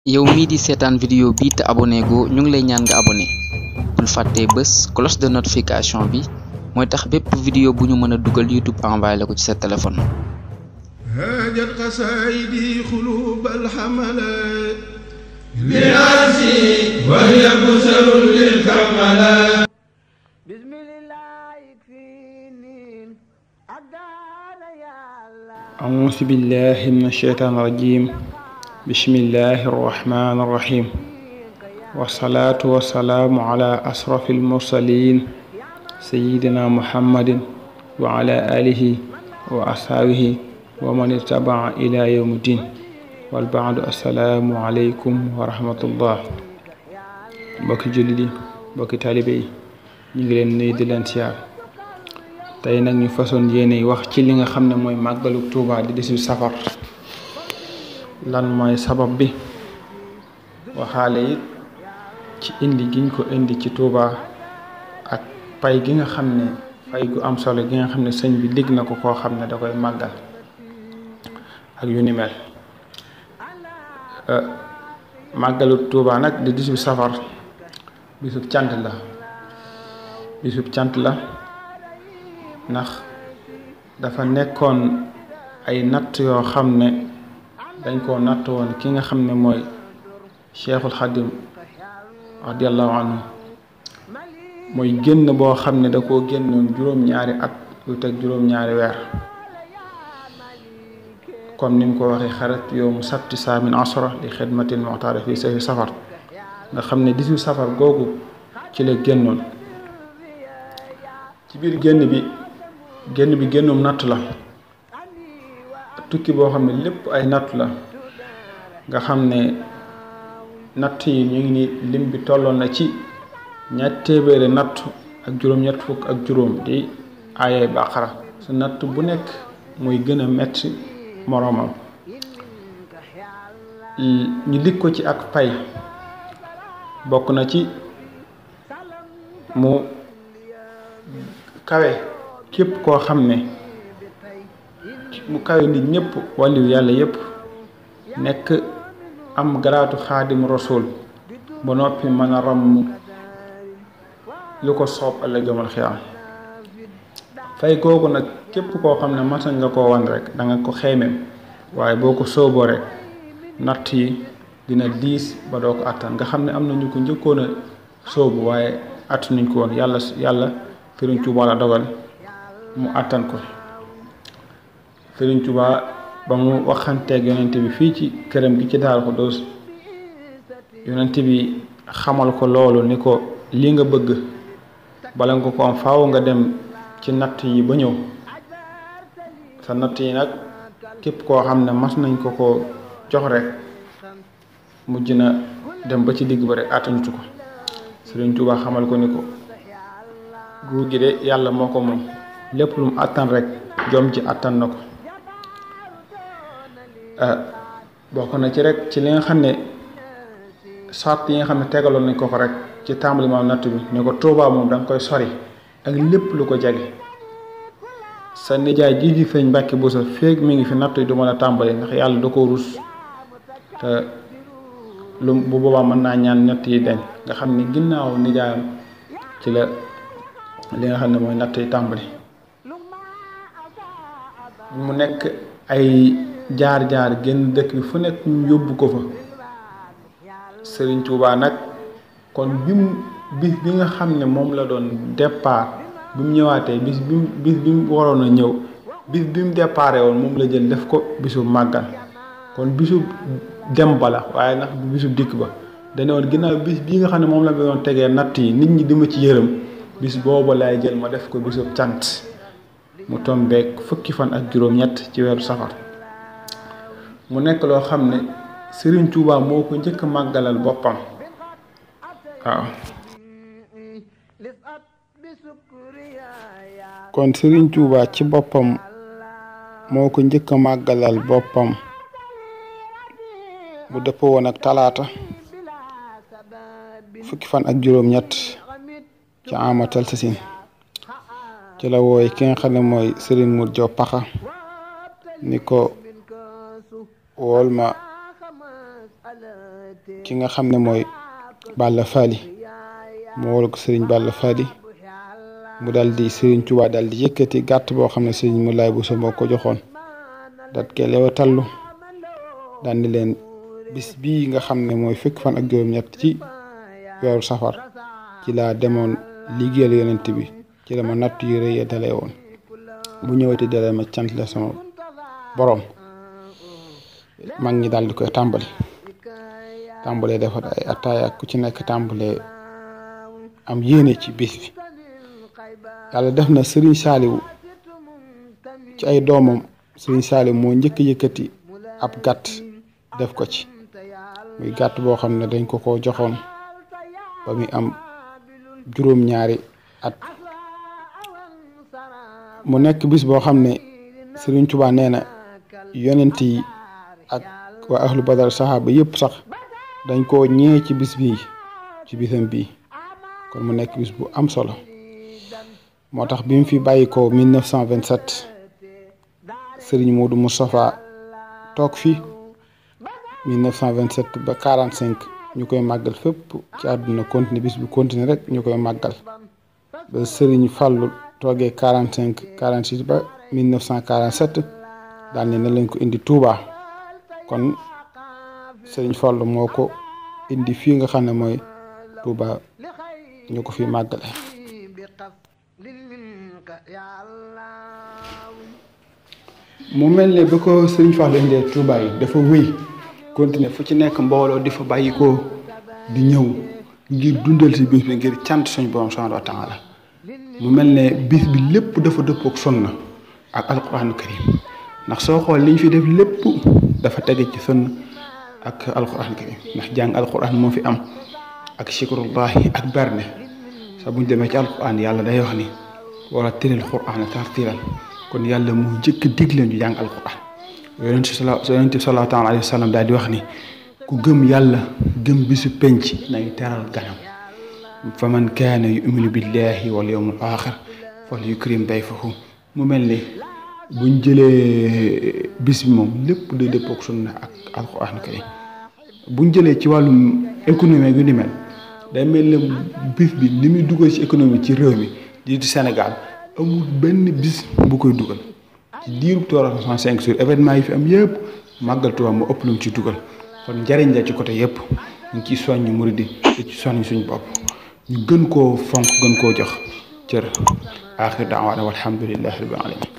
yow mii di seetaan vidéo bi te abonné go ñu ngi lay ñaan nga abonné bul fàtte bés cloche de notification bi mooy tax bépp vidéo bu ñu mën a dugal YouTube envoyé la ko ci sa téléphone. هاجت قصائدي قلوب الحملات لنفسي وهي بسر للكملات بسم الله يكفيني أقدار يا الله. أعوذ بالله من الشيطان الرجيم. بسم الله الرحمن الرحيم. والصلاة والسلام على أشرف المرسلين سيدنا محمد وعلى آله وأصحابه ومن اتبع إلى يوم الدين والبعد. السلام عليكم ورحمة الله. mbokki jullit yi mbokki taalibe yi ñu ngi leen nuyu di leen siyaar. tey nag ñu façon yéene wax ci li nga xam ne mooy màggalu Tuuba di 18 safar lan mooy sabab bi, waxaale it ci indi giñ ko indi ci Tuuba ak pay gi nga xam ne pay gu am solo gi nga xam ne sëñ bi digg na ko koo xam ne da koy màggal ak yu ni mel. màggalu Tuuba nag di 18 safar bisub cant la ndax dafa nekkoon ay natt yoo xam ne dañ koo natt woon ki nga xam ne mooy Cheikhul Khadim radiyallahu anhu mooy génn boo xam ne da koo génnoon juróom-ñaari at yu teg juróom-ñaari weer, comme ni mu ko waxee xarat yow mu sabti saamin asra li xidmatil muxtaar fii safi safar, nga xam ne 18 safar googu ci la génnoon. ci biir génn bi génnum natt la, tukki boo xam ne lépp ay natt la, nga xam ne natt yi ñu ngi ni lim bi tolloon na ci 200 natt ak juróom-ñett fukk ak juróom di aayay Baqara. su natt bu nekk muy gën a metti moroomam. ñu dig ko ci ak pay, bokk na ci mu kawe képp koo xam ne mu kawe nit ñëpp, wàlliwu yàlla yëpp, nekk am garaatu xaadim rasul ba noppi mën a ràmm lu ko soob ëllëg yawmal xiyaam. fay googu nag képp koo xam ne masa nga koo wan rek da nga ko xeemeem, waaye boo ko sooboo rek natt yi dina diis ba doo ko attan. nga xam ne am na ñu ko njëkkoon a soobu waaye attanuñ ko woon. yàlla Sëriñ Tuubaa la dogal mu attan ko. Sëriñ Tuubaa ba mu waxanteeg yonent bi fii ci këram gi ci Daaru Xudoos, yonent bi xamal ko loolu ni ko li nga bëgg bala nga ko am faaw nga dem ci natt yi ba ñëw. sa natt yi nag képp koo xam ne mas nañ ko jox rek mujj na dem ba ci digg ba rek attanutu ko. Sëriñ Tuubaa xamal ko ni ko guur gi de yàlla moo ko moom, lépp lu mu attan rek jom ci attan na ko. bokk na ci rek ci li nga xam ne sart yi nga xam ne tegaloon nañ ko rek ci tàmbali maam natt bi ne ko Tuubaa moom da nga koy sori ak lépp lu ko jege. sa nijaay ji fi Sëñ Mbàkke Buso feeg mi ngi fi natt yi du mën a tàmbali ndax yàlla da ko rus, te lu bu boobaa mën naa ñaan natt yi dañ. nga xam ne ginnaaw nijaayam ci la li nga xam ne mooy natt yi tàmbali. mu nekk ay jaar-jaar génn dëkk bi fu nekk ñu yóbbu ko fa. Sëriñ Tuubaa nag kon bis bi nga xam ne moom la doon départ, bi mu ñëwaatee bis bi mu waroon a ñëw, bis bi mu déparé woon moom la jël def ko bisu màggal. kon bisu dem ba la waaye nag bisu dikk ba dane woon ginnaaw bis bii nga xam ne moom la doon tegee natt yi nit ñi di ma ci yërëm, bis booba laay jël ma def ko bisu cant. mu tombeek fukki fan ak juróom-ñett ci weeru safar. mu nekk loo xam ne Sëriñ Tuubaa moo ko njëkk a màggalal boppam. waaw kon Sëriñ Tuubaa ci boppam moo ko njëkk a màggalal boppam. bu dëppoo woon ak talaata fukki fan ak juróom-ñett ci amatal sasin ci la wooy ki nga xam ne mooy Sëriñ Mur Jaw Paxa ni ko wool ma ki nga xam ne mooy Balla Fally mu wol ko Serigne Balla Fally mu daal di Serigne Touba daal di yëkkati gàtt boo xam ne Serigne Moulay Bousso moo ko joxoon daat ke lewatallu daan ni leen bis bii nga xam ne mooy fukki fan ak juróom-ñett ci weeru safar ci laa demoon liggéeyal yonent bi ci la ma natt yu rëy dalee woon bu ñëwati dalee ma cant la sama borom mag ñi daal di koy tàmbalee defar ay attaaya ku ci nekk tàmbalee am yéene ci bis bi yàlla def na Serigne Saliou ci ay doomam Serigne Saliou moo njëkk yëkkati ab gàtt def ko ci muy gàtt boo xam ne dañ ko joxoon ba muy am juróom-ñaari at mu nekk bis boo xam ne Serigne Touba nee na yonent yi ak waa ahlu badar saxaaba yëpp sax dañ koo ñee ci bis bii ci bisam bii kon mu nekk bis bu am solo moo tax bi mu fi bàyyi ko 1927 Serigne Modou Moustapha toog fi 1927 ba 45 ñu koy màggal fépp ci àdduna continuer bis bi continuer rek ñu koy màggal ba Serigne Fallou toogee 45 46 ba 1947 daal ne na lañ ko indi Touba kon Serigne Fallou moo ko indi fii nga xam ne mooy Touba ñu ko fi màggale mu mel ne ba ko Serigne Fallou indee Touba yi dafa wéy continuer fu ci nekk mbooloo di fa bàyyi ko di ñëw ngir dundal si bis bi ngir cant suñu borom subhanahu wa taala mu mel ne bis bi lépp dafa dëppook sunna ak alquranu karim ndax soo xool liñ fi def lépp dafa tege ci sunna ak alquranu karim ndax jàng alquran moo fi am ak shikrullahi ak berne sa buñ demee ci alquran yàlla day wax ni wala tëral quran tartiran kon yàlla mu jëkk digle ñu jàng alquran yonent bi sallallahu taala alayhi wa sallam daal di wax ni ku gëm yàlla gëm bisu penc nay teral ganam fa man kaana yuminu billahi wal yawmil axir fal yukrim dayfahu mu mel ni buñ jëlee bis bi moom lépp day dëppook sunna ak alquran kay buñ jëlee ci wàllum économie yu ni mel day mel ne bis bi li muy dugal ci économie ci réew mi di Sénégal amul benn bis bu koy dugal ci diirub 365 jours événement yi fi am yëpp màggal Tuubaa mu ëpp lu mu ci dugal kon njariñ la ci côté yëpp ñu ngi ciy soññ murid yi di ci soññ suñu bopp ñu gën koo fonk gën koo jox cër aaxir daawaana walhamdulillahi rabbil alamin